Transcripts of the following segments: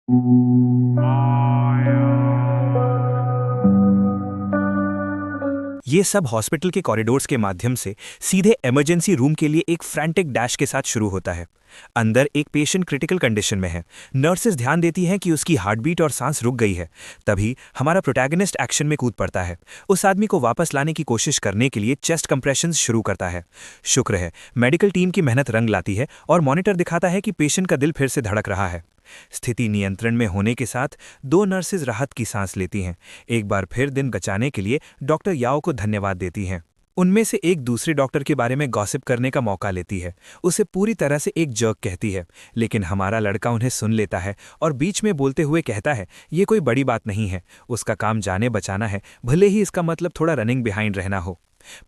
ये सब हॉस्पिटल के कॉरिडोर्स के माध्यम से सीधे इमरजेंसी रूम के लिए एक फ्रैंटिक डैश के साथ शुरू होता है। अंदर एक पेशेंट क्रिटिकल कंडीशन में है। नर्सेस ध्यान देती हैं कि उसकी हार्ट बीट और सांस रुक गई है। तभी हमारा प्रोटैगनिस्ट एक्शन में कूद पड़ता है। उस आदमी को वापस लाने की कोशिश करने के लिए चेस्ट कंप्रेशंस शुरू करता है। शुक्र है मेडिकल टीम की मेहनत रंग लाती है और मॉनिटर दिखाता है कि पेशेंट का दिल फिर से धड़क रहा है। स्थिति नियंत्रण में होने के साथ दो नर्सेज राहत की सांस लेती हैं। एक बार फिर दिन बचाने के लिए डॉक्टर याओ को धन्यवाद देती हैं। उनमें से एक दूसरे डॉक्टर के बारे में गॉसिप करने का मौका लेती है। उसे पूरी तरह से एक जर्क कहती है, लेकिन हमारा लड़का उन्हें सुन लेता है और बीच में बोलते हुए कहता है, ये कोई बड़ी बात नहीं है, उसका काम जाने बचाना है, भले ही इसका मतलब थोड़ा रनिंग बिहाइंड रहना हो।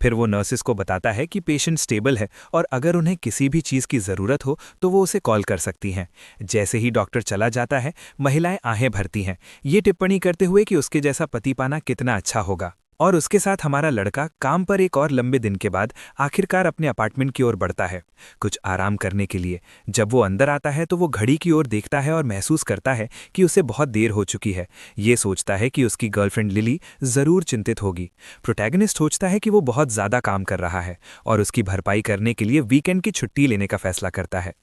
फिर वो नर्सिस को बताता है कि पेशेंट स्टेबल है और अगर उन्हें किसी भी चीज़ की ज़रूरत हो तो वो उसे कॉल कर सकती हैं। जैसे ही डॉक्टर चला जाता है, महिलाएं आहें भरती हैं, ये टिप्पणी करते हुए कि उसके जैसा पति पाना कितना अच्छा होगा। और उसके साथ हमारा लड़का काम पर एक और लंबे दिन के बाद आखिरकार अपने अपार्टमेंट की ओर बढ़ता है, कुछ आराम करने के लिए। जब वो अंदर आता है तो वो घड़ी की ओर देखता है और महसूस करता है कि उसे बहुत देर हो चुकी है। ये सोचता है कि उसकी गर्लफ्रेंड लिली ज़रूर चिंतित होगी। प्रोटैगनिस्ट सोचता है कि वो बहुत ज़्यादा काम कर रहा है और उसकी भरपाई करने के लिए वीकेंड की छुट्टी लेने का फैसला करता है।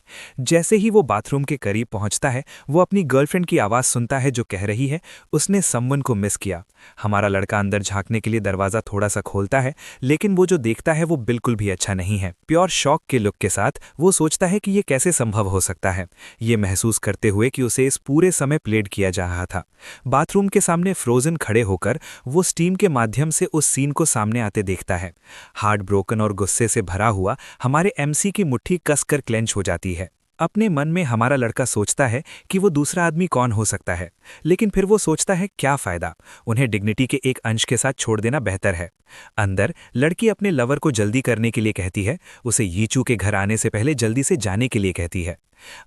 जैसे ही वो बाथरूम के करीब पहुंचता है, वो अपनी गर्लफ्रेंड की आवाज़ सुनता है जो कह रही है, उसने समवन को मिस किया। हमारा लड़का अंदर झांकने के लिए दरवाजा थोड़ा सा खोलता है, लेकिन वो जो देखता है वो बिल्कुल भी अच्छा नहीं है। प्योर शॉक के लुक के साथ वो सोचता है कि ये कैसे संभव हो सकता है, ये महसूस करते हुए कि उसे इस पूरे समय प्लेड किया जा रहा था। बाथरूम के सामने फ्रोजन खड़े होकर वो स्टीम के माध्यम से उस सीन को सामने आते देखता है। हार्ट ब्रोकन और गुस्से से भरा हुआ हमारे एमसी की मुट्ठी कसकर क्लेंच हो जाती है। अपने मन में हमारा लड़का सोचता है कि वो दूसरा आदमी कौन हो सकता है, लेकिन फिर वो सोचता है क्या फ़ायदा, उन्हें डिग्निटी के एक अंश के साथ छोड़ देना बेहतर है। अंदर लड़की अपने लवर को जल्दी करने के लिए कहती है, उसे यीचू के घर आने से पहले जल्दी से जाने के लिए कहती है।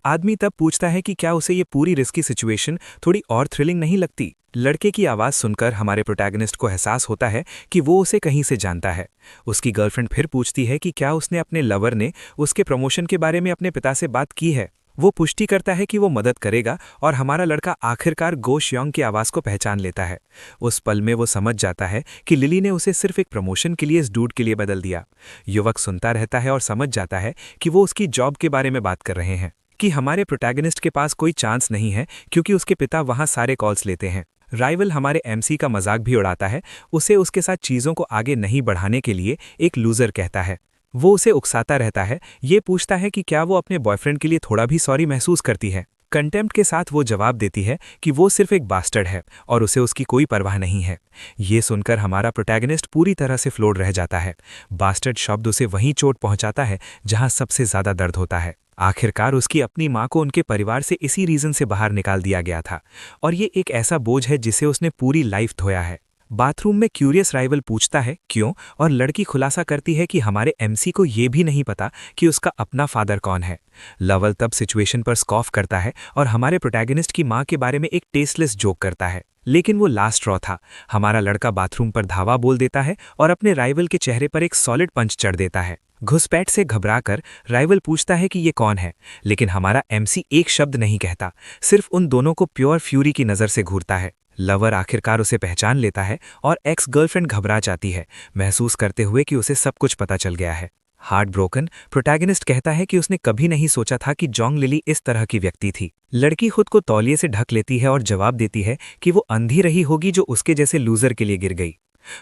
आदमी तब पूछता है कि क्या उसे ये पूरी रिस्की सिचुएशन थोड़ी और थ्रिलिंग नहीं लगती। लड़के की आवाज़ सुनकर हमारे प्रोटैगनिस्ट को एहसास होता है कि वो उसे कहीं से जानता है। उसकी गर्लफ्रेंड फिर पूछती है कि क्या उसने अपने लवर ने उसके प्रमोशन के बारे में अपने पिता से बात की है। वो पुष्टि करता है कि वो मदद करेगा और हमारा लड़का आखिरकार गो श्योंग की आवाज़ को पहचान लेता है। उस पल में वो समझ जाता है कि लिली ने उसे सिर्फ एक प्रमोशन के लिए इस डूड के लिए बदल दिया। युवक सुनता रहता है और समझ जाता है कि वो उसकी जॉब के बारे में बात कर रहे हैं, कि हमारे प्रोटैगनिस्ट के पास कोई चांस नहीं है क्योंकि उसके पिता वहाँ सारे कॉल्स लेते हैं। राइवल हमारे एमसी का मजाक भी उड़ाता है, उसे उसके साथ चीज़ों को आगे नहीं बढ़ाने के लिए एक लूज़र कहता है। वो उसे उकसाता रहता है, ये पूछता है कि क्या वो अपने बॉयफ्रेंड के लिए थोड़ा भी सॉरी महसूस करती है। कंटेम्प्ट के साथ वो जवाब देती है कि वो सिर्फ एक बास्टर्ड है और उसे उसकी कोई परवाह नहीं है। ये सुनकर हमारा प्रोटैगनिस्ट पूरी तरह से फ्लोर रह जाता है। बास्टर्ड शब्द उसे वहीं चोट पहुंचाता है जहां सबसे ज़्यादा दर्द होता है। आखिरकार उसकी अपनी माँ को उनके परिवार से इसी रीज़न से बाहर निकाल दिया गया था और ये एक ऐसा बोझ है जिसे उसने पूरी लाइफ धोया है। बाथरूम में क्यूरियस राइवल पूछता है क्यों, और लड़की खुलासा करती है कि हमारे एमसी को ये भी नहीं पता कि उसका अपना फादर कौन है। लवल तब सिचुएशन पर स्कॉफ करता है और हमारे प्रोटैगनिस्ट की माँ के बारे में एक टेस्टलेस जोक करता है, लेकिन वो लास्ट रॉ था। हमारा लड़का बाथरूम पर धावा बोल देता है और अपने राइवल के चेहरे पर एक सॉलिड पंच चढ़ देता है। घुसपैठ से घबराकर राइवल पूछता है कि ये कौन है, लेकिन हमारा एमसी एक शब्द नहीं कहता, सिर्फ उन दोनों को प्योर फ्यूरी की नज़र से घूरता है। लवर आखिरकार उसे पहचान लेता है और एक्स गर्लफ्रेंड घबरा जाती है, महसूस करते हुए कि उसे सब कुछ पता चल गया है। हार्ट ब्रोकन प्रोटैगनिस्ट कहता है कि उसने कभी नहीं सोचा था कि जोंग लिली इस तरह की व्यक्ति थी। लड़की खुद को तौलिए से ढक लेती है और जवाब देती है कि वो अंधी रही होगी जो उसके जैसे लूजर के लिए गिर गई।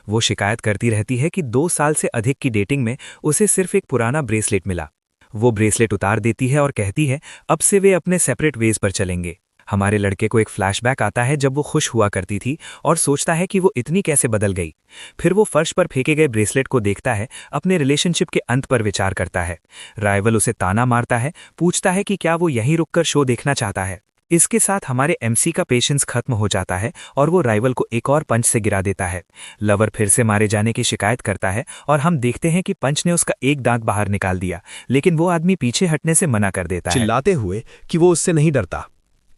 वो शिकायत करती रहती है कि 2 साल से अधिक की डेटिंग में उसे सिर्फ एक पुराना ब्रेसलेट मिला। वो ब्रेसलेट उतार देती है और कहती है अब से वे अपने सेपरेट वेज पर चलेंगे। हमारे लड़के को एक फ्लैशबैक आता है जब वो खुश हुआ करती थी और सोचता है कि वो इतनी कैसे बदल गई। फिर वो फर्श पर फेंके गए ब्रेसलेट को देखता है, अपने रिलेशनशिप के अंत पर विचार करता है। राइवल उसे ताना मारता है, पूछता है कि क्या वो यहीं रुककर शो देखना चाहता है। इसके साथ हमारे एमसी का पेशेंस खत्म हो जाता है और वो राइवल को एक और पंच से गिरा देता है। लवर फिर से मारे जाने की शिकायत करता है और हम देखते हैं कि पंच ने उसका एक दांत बाहर निकाल दिया, लेकिन वो आदमी पीछे हटने से मना कर देता है, चिल्लाते हुए कि वो उससे नहीं डरता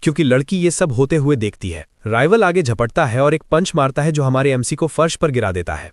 क्योंकि लड़की ये सब होते हुए देखती है। राइवल आगे झपटता है और एक पंच मारता है जो हमारे एमसी को फर्श पर गिरा देता है।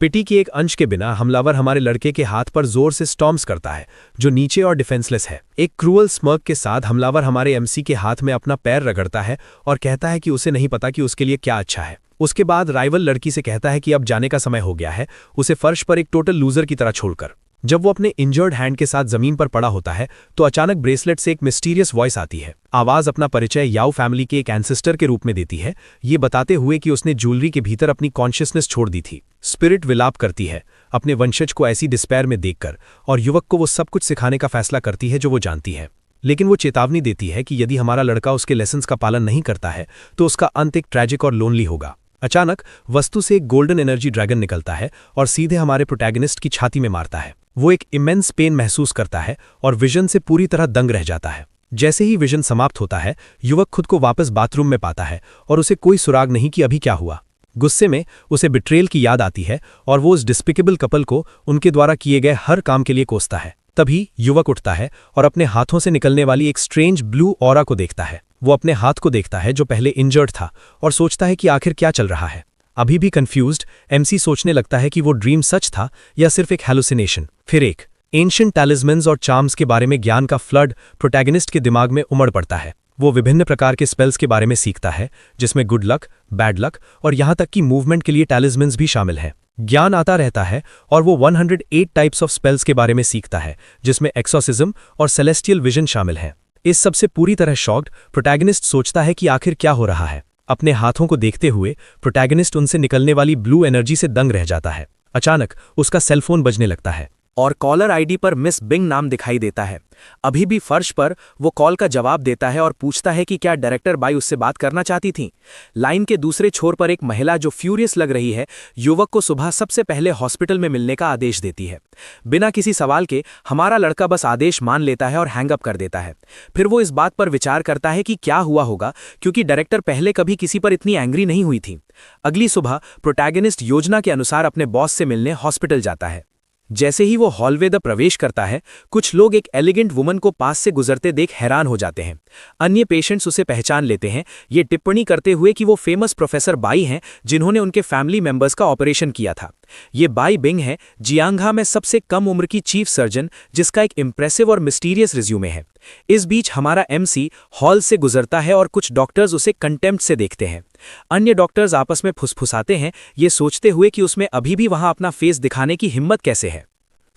पिटी के एक अंश के बिना हमलावर हमारे लड़के के हाथ पर जोर से स्टॉम्प्स करता है, जो नीचे और डिफेंसलेस है। एक क्रूअल स्मर्क के साथ हमलावर हमारे एमसी के हाथ में अपना पैर रगड़ता है और कहता है कि उसे नहीं पता कि उसके लिए क्या अच्छा है। उसके बाद राइवल लड़की से कहता है कि अब जाने का समय हो गया है, उसे फर्श पर एक टोटल लूजर की तरह छोड़कर। जब वो अपने इंजर्ड हैंड के साथ जमीन पर पड़ा होता है तो अचानक ब्रेसलेट से एक मिस्टीरियस वॉइस आती है। आवाज अपना परिचय याओ फैमिली के एक एंसेस्टर के रूप में देती है, ये बताते हुए कि उसने ज्वेलरी के भीतर अपनी कॉन्शियसनेस छोड़ दी थी। स्पिरिट विलाप करती है अपने वंशज को ऐसी डिस्पेयर में देखकर और युवक को वो सब कुछ सिखाने का फैसला करती है जो वो जानती है। लेकिन वो चेतावनी देती है कि यदि हमारा लड़का उसके लेसन्स का पालन नहीं करता है तो उसका अंत एक ट्रैजिक और लोनली होगा। अचानक वस्तु से एक गोल्डन एनर्जी ड्रैगन निकलता है और सीधे हमारे प्रोटैगनिस्ट की छाती में मारता है। वो एक इमेंस पेन महसूस करता है और विजन से पूरी तरह दंग रह जाता है। जैसे ही विजन समाप्त होता है, युवक खुद को वापस बाथरूम में पाता है और उसे कोई सुराग नहीं कि अभी क्या हुआ। गुस्से में उसे बिट्रेल की याद आती है और वो उस डिस्पिकेबल कपल को उनके द्वारा किए गए हर काम के लिए कोसता है। तभी युवक उठता है और अपने हाथों से निकलने वाली एक स्ट्रेंज ब्लू ऑरा को देखता है। वो अपने हाथ को देखता है जो पहले इंजर्ड था और सोचता है कि आखिर क्या चल रहा है। अभी भी कंफ्यूज्ड एमसी सोचने लगता है कि वो ड्रीम सच था या सिर्फ एक हैलुसिनेशन। फिर एक एंशिएंट टैलिस्मन्स और चार्म्स के बारे में ज्ञान का फ्लड प्रोटैगनिस्ट के दिमाग में उमड़ पड़ता है। वो विभिन्न प्रकार के स्पेल्स के बारे में सीखता है, जिसमें गुड लक, बैड लक और यहाँ तक कि मूवमेंट के लिए टैलिस्मन्स भी शामिल हैं। ज्ञान आता रहता है और वो 108 टाइप्स ऑफ स्पेल्स के बारे में सीखता है, जिसमें एक्सोसिज्म और सेलेस्टियल विजन शामिल हैं। इस सबसे पूरी तरह शॉक्ड प्रोटैगनिस्ट सोचता है कि आखिर क्या हो रहा है। अपने हाथों को देखते हुए प्रोटैगनिस्ट उनसे निकलने वाली ब्लू एनर्जी से दंग रह जाता है। अचानक उसका सेलफोन बजने लगता है और कॉलर आईडी पर मिस बिंग नाम दिखाई देता है। अभी भी फर्श पर वो कॉल का जवाब देता है और पूछता है कि क्या डायरेक्टर बाई उससे बात करना चाहती थीं। लाइन के दूसरे छोर पर एक महिला जो फ्यूरियस लग रही है, युवक को सुबह सबसे पहले हॉस्पिटल में मिलने का आदेश देती है। बिना किसी सवाल के हमारा लड़का बस आदेश मान लेता है और हैंग अप कर देता है। फिर वो इस बात पर विचार करता है कि क्या हुआ होगा, क्योंकि डायरेक्टर पहले कभी किसी पर इतनी एंग्री नहीं हुई थी। अगली सुबह प्रोटैगनिस्ट योजना के अनुसार अपने बॉस से मिलने हॉस्पिटल जाता है। जैसे ही वो हॉलवे द प्रवेश करता है, कुछ लोग एक एलिगेंट वुमन को पास से गुजरते देख हैरान हो जाते हैं। अन्य पेशेंट्स उसे पहचान लेते हैं, ये टिप्पणी करते हुए कि वो फेमस प्रोफेसर बाई हैं जिन्होंने उनके फैमिली मेंबर्स का ऑपरेशन किया था। ये बाई बिंग है, जियांगहा में सबसे कम उम्र की चीफ सर्जन, जिसका एक इंप्रेसिव और मिस्टीरियस रिज्यूमे है। इस बीच हमारा एमसी हॉल से गुजरता है और कुछ डॉक्टर्स उसे कंटेम्प्ट से देखते हैं। अन्य डॉक्टर्स आपस में फुसफुसाते हैं, ये सोचते हुए कि उसमें अभी भी वहां अपना फेस दिखाने की हिम्मत कैसे है।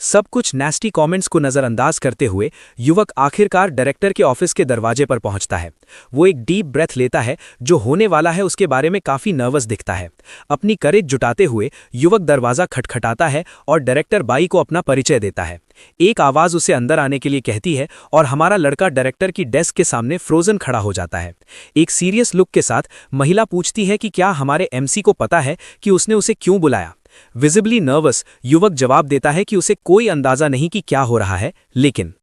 सब कुछ नेस्टी कमेंट्स को नज़रअंदाज करते हुए युवक आखिरकार डायरेक्टर के ऑफिस के दरवाजे पर पहुंचता है। वो एक डीप ब्रेथ लेता है, जो होने वाला है उसके बारे में काफ़ी नर्वस दिखता है। अपनी करेज जुटाते हुए युवक दरवाज़ा खटखटाता है और डायरेक्टर बाई को अपना परिचय देता है। एक आवाज़ उसे अंदर आने के लिए कहती है और हमारा लड़का डायरेक्टर की डेस्क के सामने फ्रोजन खड़ा हो जाता है। एक सीरियस लुक के साथ महिला पूछती है कि क्या हमारे एमसी को पता है कि उसने उसे क्यों बुलाया। विजिबली नर्वस युवक जवाब देता है कि उसे कोई अंदाजा नहीं कि क्या हो रहा है, लेकिन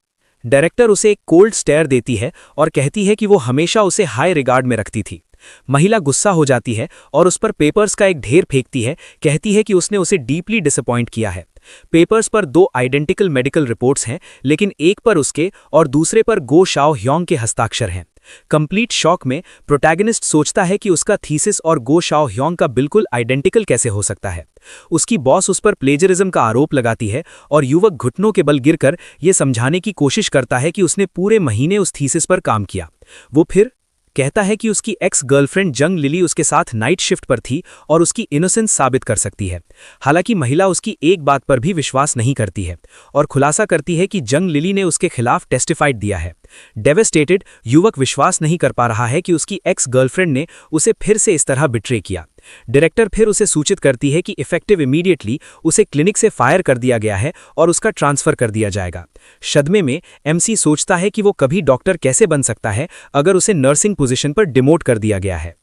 डायरेक्टर उसे एक कोल्ड स्टेयर देती है और कहती है कि वो हमेशा उसे हाई रिगार्ड में रखती थी। महिला गुस्सा हो जाती है और उस पर पेपर्स का एक ढेर फेंकती है, कहती है कि उसने उसे डीपली डिसअपॉइंट किया है। पेपर्स पर 2 आइडेंटिकल मेडिकल रिपोर्ट्स हैं, लेकिन एक पर उसके और दूसरे पर गो शाओ ह्योंग के हस्ताक्षर हैं। कंप्लीट शॉक में प्रोटैगनिस्ट सोचता है कि उसका थीसिस और गो शाओ ह्योंग का बिल्कुल आइडेंटिकल कैसे हो सकता है। उसकी बॉस उस पर प्लेजरिज्म का आरोप लगाती है और युवक घुटनों के बल गिरकर यह समझाने की कोशिश करता है कि उसने पूरे महीने उस थीसिस पर काम किया। वो फिर कहता है कि उसकी एक्स गर्लफ्रेंड जंग लिली उसके साथ नाइट शिफ्ट पर थी और उसकी इनोसेंस साबित कर सकती है। हालांकि महिला उसकी एक बात पर भी विश्वास नहीं करती है और खुलासा करती है कि जंग लिली ने उसके खिलाफ टेस्टिफाइड दिया है। डेवेस्टेटेड युवक विश्वास नहीं कर पा रहा है कि उसकी एक्स गर्लफ्रेंड ने उसे फिर से इस तरह बिट्रे किया। डायरेक्टर फिर उसे सूचित करती है कि इफेक्टिव इमीडिएटली उसे क्लिनिक से फायर कर दिया गया है और उसका ट्रांसफर कर दिया जाएगा। सदमे में एमसी सोचता है कि वो कभी डॉक्टर कैसे बन सकता है अगर उसे नर्सिंग पोजीशन पर डिमोट कर दिया गया है।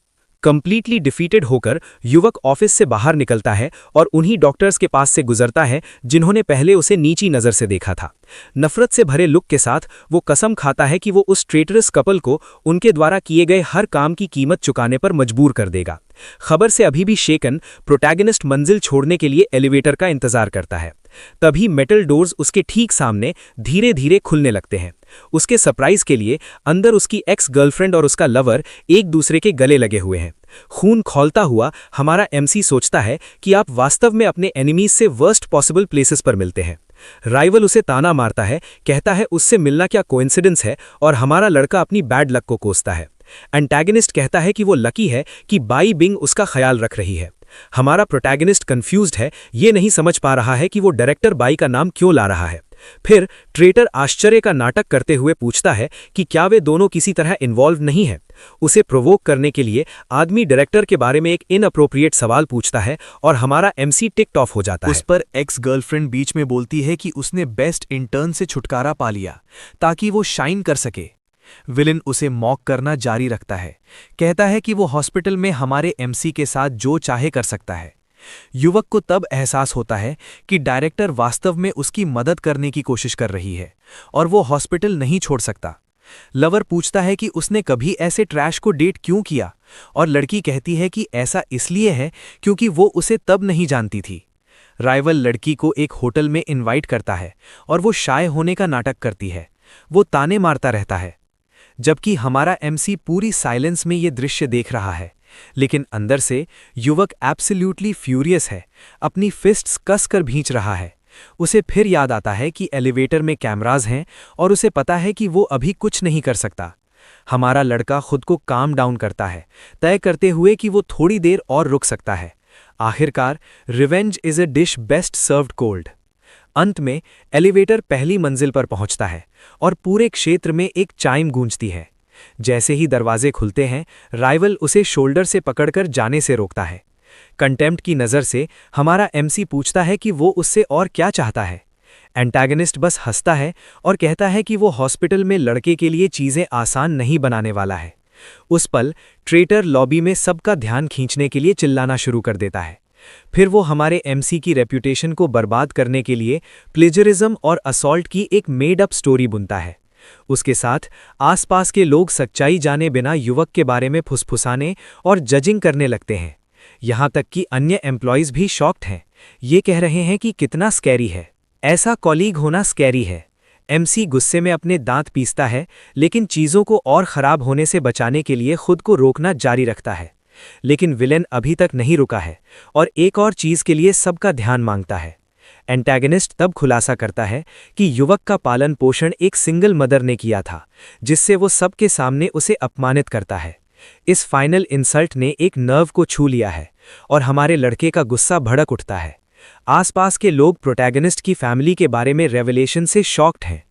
कंप्लीटली डिफीटेड होकर युवक ऑफिस से बाहर निकलता है और उन्हीं डॉक्टर्स के पास से गुजरता है जिन्होंने पहले उसे नीची नज़र से देखा था। नफरत से भरे लुक के साथ वो कसम खाता है कि वो उस ट्रेटरस कपल को उनके द्वारा किए गए हर काम की कीमत चुकाने पर मजबूर कर देगा। खबर से अभी भी शेकन प्रोटैगनिस्ट मंजिल छोड़ने के लिए एलिवेटर का इंतजार करता है। तभी मेटल डोर्स उसके ठीक सामने धीरे धीरे खुलने लगते हैं। उसके सरप्राइज के लिए अंदर उसकी एक्स गर्लफ्रेंड और उसका लवर एक दूसरे के गले लगे हुए हैं। खून खौलता हुआ हमारा एमसी सोचता है कि आप वास्तव में अपने एनिमीज से वर्स्ट पॉसिबल प्लेसेस पर मिलते हैं। राइवल उसे ताना मारता है, कहता है उससे मिलना क्या कोइंसिडेंस है, और हमारा लड़का अपनी बैड लक को कोसता है। एंटैगनिस्ट कहता है कि वो लकी है कि बाई बिंग उसका ख्याल रख रही है। हमारा प्रोटैगनिस्ट कंफ्यूज्ड है, ये नहीं समझ पा रहा है कि वो डायरेक्टर बाई का नाम क्यों ला रहा है। फिर ट्रेटर आश्चर्य का नाटक करते हुए पूछता है कि क्या वे दोनों किसी तरह इन्वॉल्व नहीं हैं। उसे प्रोवोक करने के लिए आदमी डायरेक्टर के बारे में एक इनअप्रोप्रिएट सवाल पूछता है और हमारा एमसी टिक्ड ऑफ हो जाता है। उस पर एक्स गर्लफ्रेंड बीच में बोलती है कि उसने बेस्ट इंटर्न से छुटकारा पा लिया ताकि वो शाइन कर सके। विलन उसे मॉक करना जारी रखता है, कहता है कि वो हॉस्पिटल में हमारे एमसी के साथ जो चाहे कर सकता है। युवक को तब एहसास होता है कि डायरेक्टर वास्तव में उसकी मदद करने की कोशिश कर रही है और वो हॉस्पिटल नहीं छोड़ सकता। लवर पूछता है कि उसने कभी ऐसे ट्रैश को डेट क्यों किया, और लड़की कहती है कि ऐसा इसलिए है क्योंकि वो उसे तब नहीं जानती थी। राइवल लड़की को एक होटल में इनवाइट करता है और वो शाय होने का नाटक करती है। वो ताने मारता रहता है, जबकि हमारा एमसी पूरी साइलेंस में ये दृश्य देख रहा है। लेकिन अंदर से युवक एब्सोल्यूटली फ्यूरियस है, अपनी फिस्ट्स कसकर भींच रहा है। उसे फिर याद आता है कि एलिवेटर में कैमराज हैं और उसे पता है कि वो अभी कुछ नहीं कर सकता। हमारा लड़का खुद को काम डाउन करता है, तय करते हुए कि वो थोड़ी देर और रुक सकता है। आखिरकार revenge is a dish best served cold. अंत में एलिवेटर पहली मंजिल पर पहुंचता है और पूरे क्षेत्र में एक चाइम गूंजती है। जैसे ही दरवाजे खुलते हैं, राइवल उसे शोल्डर से पकड़कर जाने से रोकता है। कंटेम्प्ट की नज़र से हमारा एमसी पूछता है कि वो उससे और क्या चाहता है। एंटैगनिस्ट बस हंसता है और कहता है कि वो हॉस्पिटल में लड़के के लिए चीज़ें आसान नहीं बनाने वाला है। उस पल ट्रेटर लॉबी में सबका ध्यान खींचने के लिए चिल्लाना शुरू कर देता है। फिर वो हमारे एमसी की रेप्यूटेशन को बर्बाद करने के लिए प्लेजरिज्म और असॉल्ट की एक मेड अप स्टोरी बुनता है। उसके साथ आसपास के लोग सच्चाई जाने बिना युवक के बारे में फुसफुसाने और जजिंग करने लगते हैं। यहाँ तक कि अन्य एम्प्लॉइज भी शॉक्ड हैं। ये कह रहे हैं कि कितना स्कैरी है, ऐसा कॉलीग होना स्कैरी है। एमसी गुस्से में अपने दांत पीसता है, लेकिन चीज़ों को और ख़राब होने से बचाने के लिए खुद को रोकना जारी रखता है। लेकिन विलेन अभी तक नहीं रुका है और एक और चीज़ के लिए सबका ध्यान मांगता है। एंटैगनिस्ट तब खुलासा करता है कि युवक का पालन पोषण एक सिंगल मदर ने किया था, जिससे वो सबके सामने उसे अपमानित करता है। इस फाइनल इंसल्ट ने एक नर्व को छू लिया है और हमारे लड़के का गुस्सा भड़क उठता है। आसपास के लोग प्रोटैगनिस्ट की फैमिली के बारे में रेवलेशन से शॉक्ड हैं।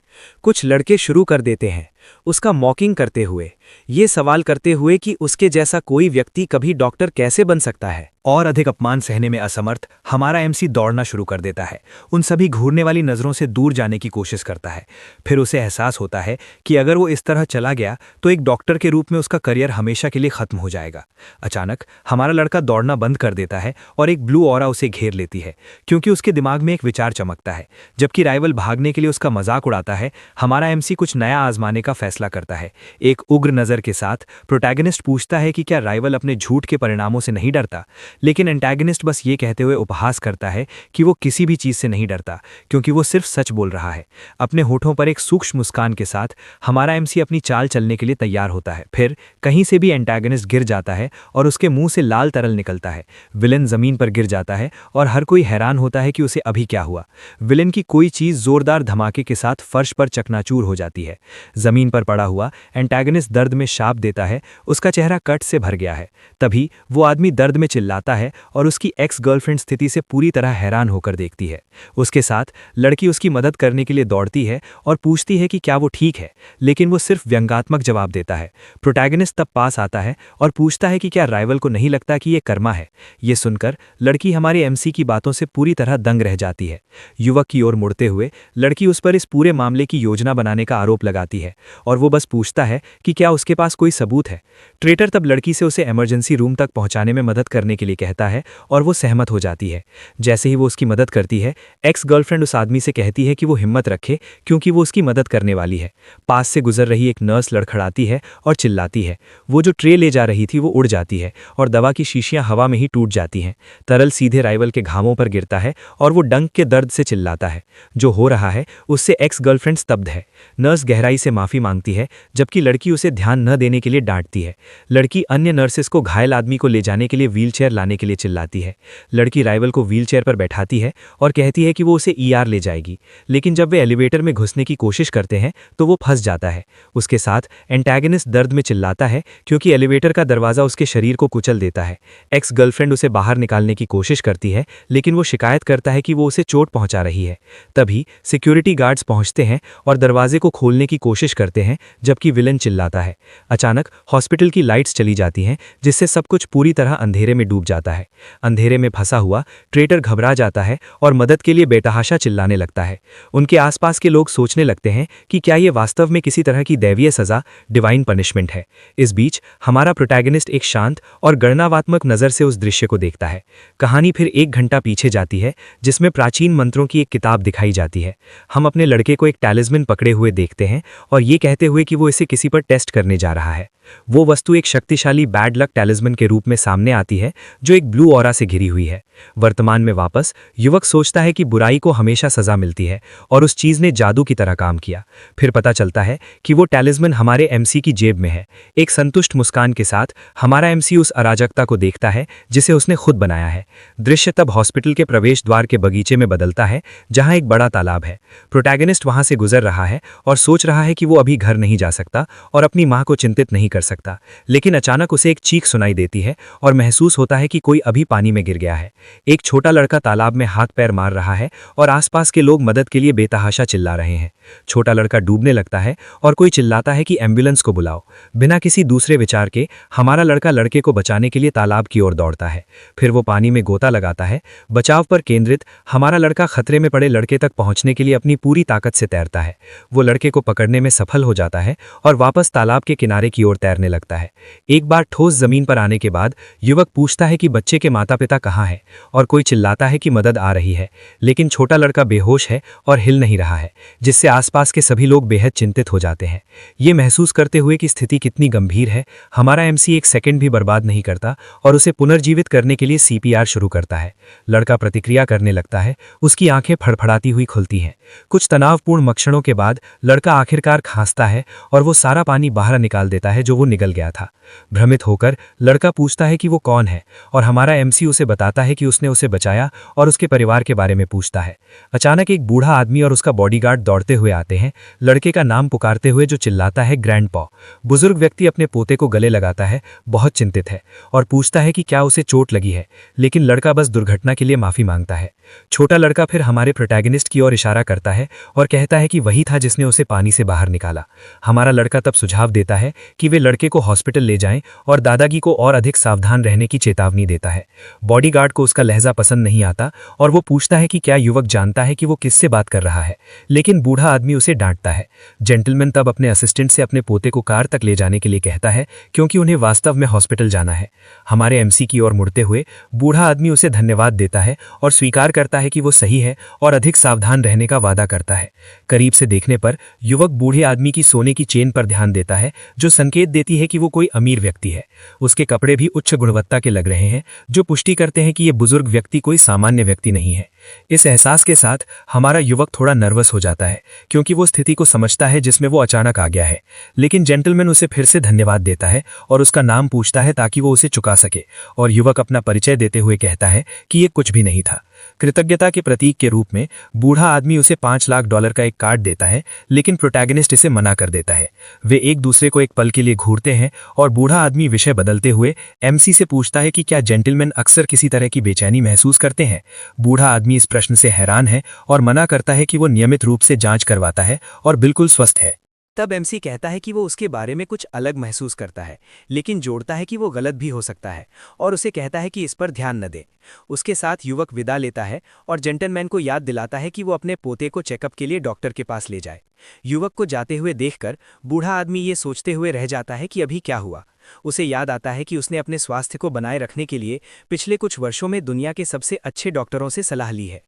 कुछ लड़के शुरू कर देते हैं उसका मॉकिंग करते हुए, ये सवाल करते हुए कि उसके जैसा कोई व्यक्ति कभी डॉक्टर कैसे बन सकता है। और अधिक अपमान सहने में असमर्थ हमारा एमसी दौड़ना शुरू कर देता है, उन सभी घूरने वाली नज़रों से दूर जाने की कोशिश करता है। फिर उसे एहसास होता है कि अगर वो इस तरह चला गया तो एक डॉक्टर के रूप में उसका करियर हमेशा के लिए खत्म हो जाएगा। अचानक हमारा लड़का दौड़ना बंद कर देता है और एक ब्लू ऑरा उसे घेर लेती है, क्योंकि उसके दिमाग में एक विचार चमकता है। जबकि राइवल भागने के लिए उसका मजाक उड़ाता है, हमारा एमसी कुछ नया आजमाने का फैसला करता है। एक उग्र नज़र के साथ प्रोटैगनिस्ट पूछता है कि क्या राइवल अपने झूठ के परिणामों से नहीं डरता, लेकिन एंटैगनिस्ट बस ये कहते हुए उपहास करता है कि वो किसी भी चीज़ से नहीं डरता, क्योंकि वो सिर्फ सच बोल रहा है। अपने होठों पर एक सूक्ष्म मुस्कान के साथ हमारा एमसी अपनी चाल चलने के लिए तैयार होता है। फिर कहीं से भी एंटैगनिस्ट गिर जाता है और उसके मुंह से लाल तरल निकलता है। विलेन जमीन पर गिर जाता है और हर कोई हैरान होता है कि उसे अभी क्या हुआ। विलेन की कोई चीज़ जोरदार धमाके के साथ फर्श पर चकनाचूर हो जाती है। जमीन पर पड़ा हुआ एंटैगनिस्ट दर्द में शाप देता है, उसका चेहरा कट से भर गया है। तभी वो आदमी दर्द में चिल्लाता है और उसकी एक्स गर्लफ्रेंड स्थिति से पूरी तरह हैरान होकर देखती है। उसके साथ लड़की उसकी मदद करने के लिए दौड़ती है और पूछती है कि क्या वो ठीक है, लेकिन वो सिर्फ व्यंग्यात्मक जवाब देता है। प्रोटैगनिस्ट तब पास आता है और पूछता है कि क्या राइवल को नहीं लगता कि ये कर्मा है। ये सुनकर लड़की हमारे एमसी की बातों से पूरी तरह दंग रह जाती है। युवक की ओर मुड़ते हुए लड़की उस पर इस पूरे मामले की योजना बनाने का आरोप लगाती है और वो बस पूछता है कि क्या उसके पास कोई सबूत है। ट्रेटर तब लड़की से उसे इमरजेंसी रूम तक पहुंचाने में मदद करने के लिए कहता है और वो सहमत हो जाती है। जैसे ही वो उसकी मदद करती है, एक्स गर्लफ्रेंड उस आदमी से कहती है कि वो हिम्मत रखे, क्योंकि वो उसकी मदद करने वाली है। पास से गुजर रही एक नर्स लड़खड़ाती है और चिल्लाती है। वो जो ट्रे ले जा रही थी वो उड़ जाती है और दवा की शीशियां हवा में ही टूट जाती हैं। तरल सीधे राइवल के घावों पर गिरता है और वो डंक के दर्द से चिल्लाता है। जो हो रहा है उससे एक्स गर्लफ्रेंड स्तब्ध है। नर्स गहराई से माफी मांगती है, जबकि लड़की उसे ध्यान ध्यान न देने के लिए डांटती है। लड़की अन्य नर्सेस को घायल आदमी को ले जाने के लिए व्हीलचेयर लाने के लिए चिल्लाती है। लड़की राइवल को व्हीलचेयर पर बैठाती है और कहती है कि वो उसे ईआर ले जाएगी, लेकिन जब वे एलिवेटर में घुसने की कोशिश करते हैं तो वो फंस जाता है। उसके साथ एंटैगनिस्ट दर्द में चिल्लाता है क्योंकि एलिवेटर का दरवाजा उसके शरीर को कुचल देता है। एक्स गर्लफ्रेंड उसे बाहर निकालने की कोशिश करती है, लेकिन वो शिकायत करता है कि वो उसे चोट पहुंचा रही है। तभी सिक्योरिटी गार्ड्स पहुंचते हैं और दरवाजे को खोलने की कोशिश करते हैं, जबकि विलन चिल्लाता है। अचानक हॉस्पिटल की लाइट्स चली जाती हैं, जिससे सब कुछ पूरी तरह अंधेरे में डूब जाता है। अंधेरे में फंसा हुआ ट्रेटर घबरा जाता है और मदद के लिए बेतहाशा चिल्लाने लगता है। उनके आसपास के लोग सोचने लगते हैं कि क्या ये वास्तव में किसी तरह की दैवीय सजा, डिवाइन पनिशमेंट है। इस बीच हमारा प्रोटैगनिस्ट एक शांत और गणनात्मक नज़र से उस दृश्य को देखता है। कहानी फिर 1 घंटा पीछे जाती है, जिसमें प्राचीन मंत्रों की एक किताब दिखाई जाती है। हम अपने लड़के को एक टैलिस्मैन पकड़े हुए देखते हैं और ये कहते हुए कि वो इसे किसी पर टेस्ट करने जा रहा है। वो वस्तु एक शक्तिशाली बैड लक टैलिस्मैन के रूप में सामने आती है, जो एक ब्लू ऑरा से घिरी हुई है। वर्तमान में वापस युवक सोचता है कि बुराई को हमेशा सजा मिलती है और उस चीज ने जादू की तरह काम किया। फिर पता चलता है कि वो टैलिस्मैन हमारे एमसी की जेब में है। एक संतुष्ट मुस्कान के साथ हमारा एमसी उस अराजकता को देखता है जिसे उसने खुद बनाया है। दृश्य तब हॉस्पिटल के प्रवेश द्वार के बगीचे में बदलता है, जहां एक बड़ा तालाब है। प्रोटैगनिस्ट वहां से गुजर रहा है और सोच रहा है कि वो अभी घर नहीं जा सकता और अपनी मां को चिंतित नहीं कर सकता, लेकिन अचानक उसे एक चीख सुनाई देती है और महसूस होता है कि कोई अभी पानी में गिर गया है। एक छोटा लड़का तालाब में हाथ पैर मार रहा है और आसपास के लोग मदद के लिए बेतहाशा चिल्ला रहे हैं। छोटा लड़का डूबने लगता है और कोई चिल्लाता है कि एम्बुलेंस को बुलाओ। बिना किसी दूसरे विचार के हमारा लड़का लड़के को बचाने के लिए तालाब की ओर दौड़ता है। फिर वो पानी में गोता लगाता है। बचाव पर केंद्रित हमारा लड़का खतरे में पड़े लड़के तक पहुंचने के लिए अपनी पूरी ताकत से तैरता है। वो लड़के को पकड़ने में सफल हो जाता है और वापस तालाब के किनारे की ओर तैरने लगता है। एक बार ठोस जमीन पर आने के बाद युवक पूछता है कि बच्चे के माता पिता कहाँ हैं, और कोई चिल्लाता है कि मदद आ रही है, लेकिन छोटा लड़का बेहोश है और हिल नहीं रहा है, जिससे आसपास के सभी लोग बेहद चिंतित हो जाते हैं। ये महसूस करते हुए कि स्थिति कितनी गंभीर है, हमारा एमसी 1 सेकंड भी बर्बाद नहीं करता और उसे पुनर्जीवित करने के लिए सीपीआर शुरू करता है। लड़का प्रतिक्रिया करने लगता है, उसकी आंखें फड़फड़ाती हुई खुलती हैं। कुछ तनावपूर्ण मक्षणों के बाद लड़का आखिरकार खांसता है और वो सारा पानी बाहर निकाल देता है जो वो निगल गया था। भ्रमित होकर लड़का पूछता है कि वो कौन है और हमारा एमसी उसे बताता है कि उसने उसे बचाया और उसके परिवार के बारे में पूछता है। अचानक एक बूढ़ा आदमी और उसका बॉडीगार्ड दौड़ते हुए आते हैं, लड़के का नाम पुकारते हुए, जो चिल्लाता है ग्रैंडपा। बुजुर्ग व्यक्ति अपने पोते को गले लगाता है, बहुत चिंतित है और पूछता है कि क्या उसे चोट लगी है, लेकिन लड़का बस दुर्घटना के लिए माफी मांगता है। छोटा लड़का फिर हमारे प्रोटैगनिस्ट की ओर इशारा करता है और कहता है कि वही था जिसने उसे पानी से बाहर निकाला। हमारा लड़का तब सुझाव देता है कि वे लड़के को हॉस्पिटल ले जाएं और दादाजी को और अधिक सावधान रहने की चेतावनी देता है। बॉडीगार्ड को उसका लहजा पसंद नहीं आता और वो पूछता है कि क्या युवक जानता है कि वो किससे बात कर रहा है, लेकिन बूढ़ा आदमी उसे डांटता है। जेंटलमैन तब अपने असिस्टेंट से अपने पोते को कार तक ले जाने के लिए कहता है, क्योंकि उन्हें वास्तव में हॉस्पिटल जाना है। हमारे एमसी की ओर मुड़ते हुए बूढ़ा आदमी उसे धन्यवाद देता है और स्वीकार करता है कि वो सही है और अधिक सावधान रहने का वादा करता है। करीब से देखने पर युवक बूढ़े आदमी की सोने की चेन पर ध्यान देता है, जो संकेत देती है कि वो कोई अमीर व्यक्ति है। उसके कपड़े भी उच्च गुणवत्ता के लग रहे हैं, जो पुष्टि करते हैं कि ये बुजुर्ग व्यक्ति कोई सामान्य व्यक्ति नहीं है। इस एहसास के साथ हमारा युवक थोड़ा नर्वस हो जाता है, क्योंकि वो स्थिति को समझता है जिसमें वो अचानक आ गया है। लेकिन जेंटलमैन उसे फिर से धन्यवाद देता है और उसका नाम पूछता है ताकि वो उसे चुका सके, और युवक अपना परिचय देते हुए कहता है कि ये कुछ भी नहीं था। कृतज्ञता के प्रतीक के रूप में बूढ़ा आदमी उसे $5 लाख का एक कार्ड देता है, लेकिन प्रोटैगनिस्ट इसे मना कर देता है। वे एक दूसरे को एक पल के लिए घूरते हैं और बूढ़ा आदमी विषय बदलते हुए एमसी से पूछता है कि क्या जेंटलमैन अक्सर किसी तरह की बेचैनी महसूस करते हैं। बूढ़ा आदमी इस प्रश्न से हैरान है और मना करता है कि वो नियमित रूप से जांच करवाता है और बिल्कुल स्वस्थ है। तब एमसी कहता है कि वो उसके बारे में कुछ अलग महसूस करता है, लेकिन जोड़ता है कि वो गलत भी हो सकता है और उसे कहता है कि इस पर ध्यान न दे। उसके साथ युवक विदा लेता है और जेंटलमैन को याद दिलाता है कि वो अपने पोते को चेकअप के लिए डॉक्टर के पास ले जाए। युवक को जाते हुए देखकर बूढ़ा आदमी ये सोचते हुए रह जाता है कि अभी क्या हुआ। उसे याद आता है कि उसने अपने स्वास्थ्य को बनाए रखने के लिए पिछले कुछ वर्षों में दुनिया के सबसे अच्छे डॉक्टरों से सलाह ली है,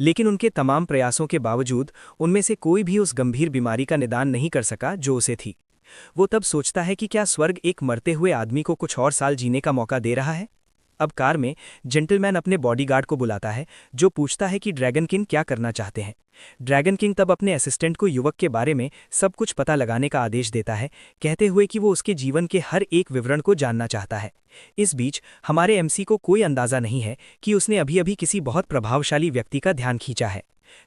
लेकिन उनके तमाम प्रयासों के बावजूद उनमें से कोई भी उस गंभीर बीमारी का निदान नहीं कर सका जो उसे थी। वो तब सोचता है कि क्या स्वर्ग एक मरते हुए आदमी को कुछ और साल जीने का मौका दे रहा है। अब कार में जेंटलमैन अपने बॉडीगार्ड को बुलाता है, जो पूछता है कि ड्रैगन किंग क्या करना चाहते हैं। ड्रैगन किंग तब अपने असिस्टेंट को युवक के बारे में सब कुछ पता लगाने का आदेश देता है, कहते हुए कि वो उसके जीवन के हर एक विवरण को जानना चाहता है। इस बीच हमारे एमसी को कोई अंदाजा नहीं है कि उसने अभी अभी किसी बहुत प्रभावशाली व्यक्ति का ध्यान खींचा है।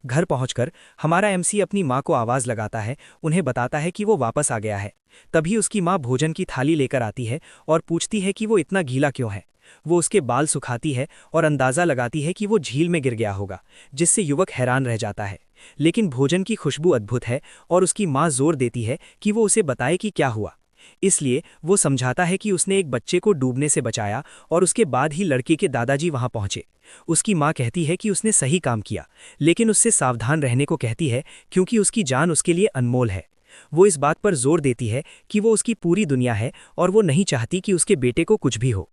घर पहुंचकर हमारा एमसी अपनी माँ को आवाज लगाता है, उन्हें बताता है कि वो वापस आ गया है। तभी उसकी माँ भोजन की थाली लेकर आती है और पूछती है कि वो इतना गीला क्यों है। वो उसके बाल सुखाती है और अंदाजा लगाती है कि वो झील में गिर गया होगा, जिससे युवक हैरान रह जाता है। लेकिन भोजन की खुशबू अद्भुत है और उसकी माँ जोर देती है कि वो उसे बताए कि क्या हुआ। इसलिए वो समझाता है कि उसने एक बच्चे को डूबने से बचाया और उसके बाद ही लड़के के दादाजी वहां पहुंचे। उसकी माँ कहती है कि उसने सही काम किया, लेकिन उससे सावधान रहने को कहती है क्योंकि उसकी जान उसके लिए अनमोल है। वो इस बात पर जोर देती है कि वो उसकी पूरी दुनिया है और वो नहीं चाहती कि उसके बेटे को कुछ भी हो।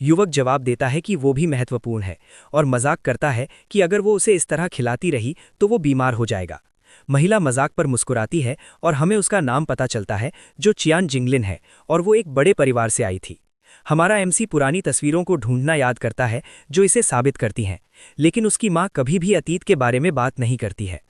युवक जवाब देता है कि वो भी महत्वपूर्ण है और मजाक करता है कि अगर वो उसे इस तरह खिलाती रही तो वो बीमार हो जाएगा। महिला मजाक पर मुस्कुराती है और हमें उसका नाम पता चलता है, जो चियान जिंगलिन है और वो एक बड़े परिवार से आई थी। हमारा एमसी पुरानी तस्वीरों को ढूंढना याद करता है जो इसे साबित करती हैं, लेकिन उसकी माँ कभी भी अतीत के बारे में बात नहीं करती है।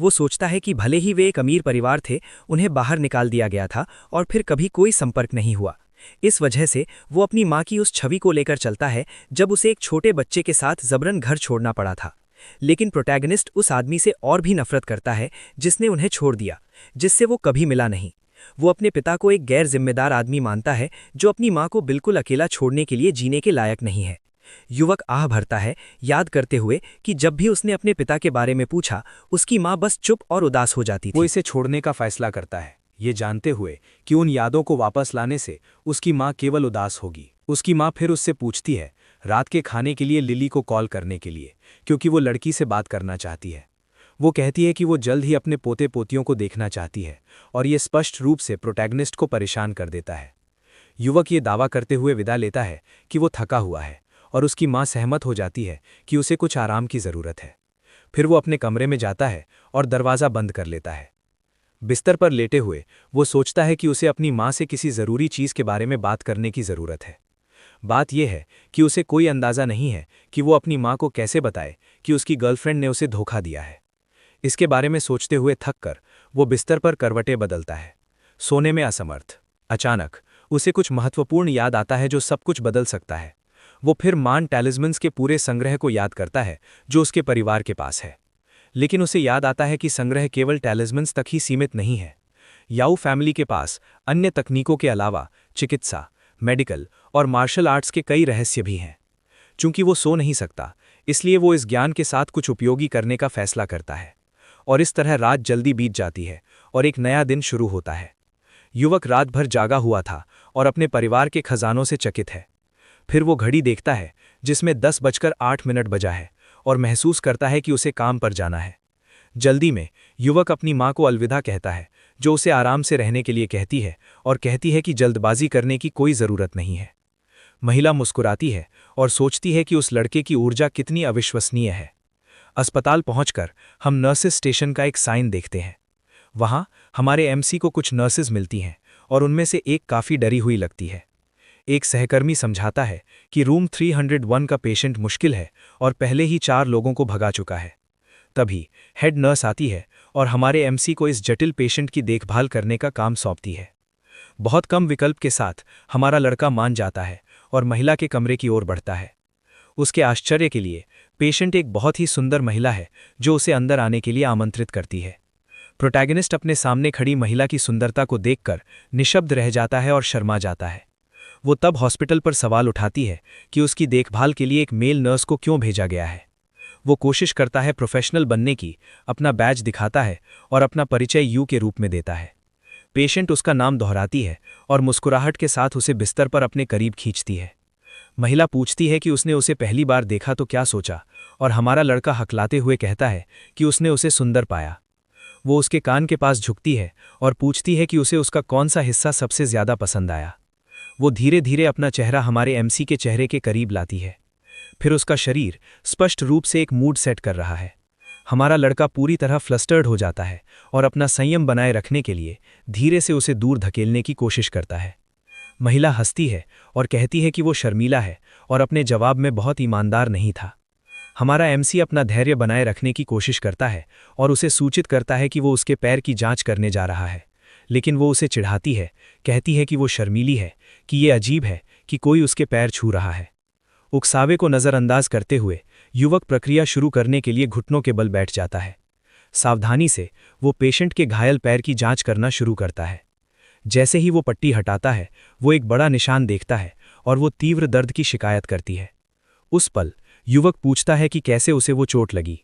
वो सोचता है कि भले ही वे एक अमीर परिवार थे, उन्हें बाहर निकाल दिया गया था और फिर कभी कोई संपर्क नहीं हुआ। इस वजह से वो अपनी माँ की उस छवि को लेकर चलता है जब उसे एक छोटे बच्चे के साथ जबरन घर छोड़ना पड़ा था। लेकिन प्रोटैगनिस्ट उस आदमी से और भी नफरत करता है जिसने उन्हें छोड़ दिया, जिससे वो कभी मिला नहीं। वो अपने पिता को एक गैर जिम्मेदार आदमी मानता है जो अपनी माँ को बिल्कुल अकेला छोड़ने के लिए जीने के लायक नहीं है। युवक आह भरता है, याद करते हुए कि जब भी उसने अपने पिता के बारे में पूछा, उसकी माँ बस चुप और उदास हो जाती थी। वो इसे छोड़ने का फैसला करता है, ये जानते हुए कि उन यादों को वापस लाने से उसकी माँ केवल उदास होगी। उसकी माँ फिर उससे पूछती है रात के खाने के लिए लिली को कॉल करने के लिए, क्योंकि वो लड़की से बात करना चाहती है। वो कहती है कि वो जल्द ही अपने पोते पोतियों को देखना चाहती है और ये स्पष्ट रूप से प्रोटैगनिस्ट को परेशान कर देता है। युवक ये दावा करते हुए विदा लेता है कि वो थका हुआ है और उसकी माँ सहमत हो जाती है कि उसे कुछ आराम की ज़रूरत है। फिर वो अपने कमरे में जाता है और दरवाज़ा बंद कर लेता है। बिस्तर पर लेटे हुए वो सोचता है कि उसे अपनी माँ से किसी ज़रूरी चीज़ के बारे में बात करने की ज़रूरत है। बात यह है कि उसे कोई अंदाज़ा नहीं है कि वो अपनी माँ को कैसे बताए कि उसकी गर्लफ्रेंड ने उसे धोखा दिया है। इसके बारे में सोचते हुए थक कर वो बिस्तर पर करवटें बदलता है, सोने में असमर्थ। अचानक उसे कुछ महत्वपूर्ण याद आता है जो सब कुछ बदल सकता है। वो फिर मान टैलिस्मन्स के पूरे संग्रह को याद करता है जो उसके परिवार के पास है। लेकिन उसे याद आता है कि संग्रह केवल टैलिस्मन्स तक ही सीमित नहीं है। याऊ फैमिली के पास अन्य तकनीकों के अलावा चिकित्सा, मेडिकल और मार्शल आर्ट्स के कई रहस्य भी हैं। चूंकि वो सो नहीं सकता, इसलिए वो इस ज्ञान के साथ कुछ उपयोगी करने का फैसला करता है और इस तरह रात जल्दी बीत जाती है और एक नया दिन शुरू होता है। युवक रात भर जागा हुआ था और अपने परिवार के खजानों से चकित है। फिर वो घड़ी देखता है जिसमें 10:08 बजा है और महसूस करता है कि उसे काम पर जाना है। जल्दी में युवक अपनी माँ को अलविदा कहता है, जो उसे आराम से रहने के लिए कहती है और कहती है कि जल्दबाजी करने की कोई ज़रूरत नहीं है। महिला मुस्कुराती है और सोचती है कि उस लड़के की ऊर्जा कितनी अविश्वसनीय है। अस्पताल पहुंचकर हम नर्सेस स्टेशन का एक साइन देखते हैं। वहां हमारे एमसी को कुछ नर्सेस मिलती हैं और उनमें से एक काफ़ी डरी हुई लगती है। एक सहकर्मी समझाता है कि रूम 301 का पेशेंट मुश्किल है और पहले ही 4 लोगों को भगा चुका है। तभी हेड नर्स आती है और हमारे एमसी को इस जटिल पेशेंट की देखभाल करने का काम सौंपती है। बहुत कम विकल्प के साथ हमारा लड़का मान जाता है और महिला के कमरे की ओर बढ़ता है। उसके आश्चर्य के लिए पेशेंट एक बहुत ही सुंदर महिला है जो उसे अंदर आने के लिए आमंत्रित करती है। प्रोटैगनिस्ट अपने सामने खड़ी महिला की सुंदरता को देखकर निशब्द रह जाता है और शर्मा जाता है। वो तब हॉस्पिटल पर सवाल उठाती है कि उसकी देखभाल के लिए एक मेल नर्स को क्यों भेजा गया है। वो कोशिश करता है प्रोफेशनल बनने की, अपना बैज दिखाता है और अपना परिचय यू के रूप में देता है। पेशेंट उसका नाम दोहराती है और मुस्कुराहट के साथ उसे बिस्तर पर अपने करीब खींचती है। महिला पूछती है कि उसने उसे पहली बार देखा तो क्या सोचा, और हमारा लड़का हकलाते हुए कहता है कि उसने उसे सुंदर पाया। वो उसके कान के पास झुकती है और पूछती है कि उसे उसका कौन सा हिस्सा सबसे ज्यादा पसंद आया। वो धीरे धीरे अपना चेहरा हमारे एमसी के चेहरे के करीब लाती है। फिर उसका शरीर स्पष्ट रूप से एक मूड सेट कर रहा है। हमारा लड़का पूरी तरह फ्लस्टर्ड हो जाता है और अपना संयम बनाए रखने के लिए धीरे से उसे दूर धकेलने की कोशिश करता है। महिला हंसती है और कहती है कि वो शर्मीला है और अपने जवाब में बहुत ईमानदार नहीं था। हमारा एमसी अपना धैर्य बनाए रखने की कोशिश करता है और उसे सूचित करता है कि वो उसके पैर की जांच करने जा रहा है, लेकिन वो उसे चिढ़ाती है, कहती है कि वो शर्मीली है, कि ये अजीब है कि कोई उसके पैर छू रहा है। उकसावे को नज़रअंदाज करते हुए युवक प्रक्रिया शुरू करने के लिए घुटनों के बल बैठ जाता है। सावधानी से वो पेशेंट के घायल पैर की जांच करना शुरू करता है। जैसे ही वो पट्टी हटाता है, वो एक बड़ा निशान देखता है और वो तीव्र दर्द की शिकायत करती है। उस पल युवक पूछता है कि कैसे उसे वो चोट लगी।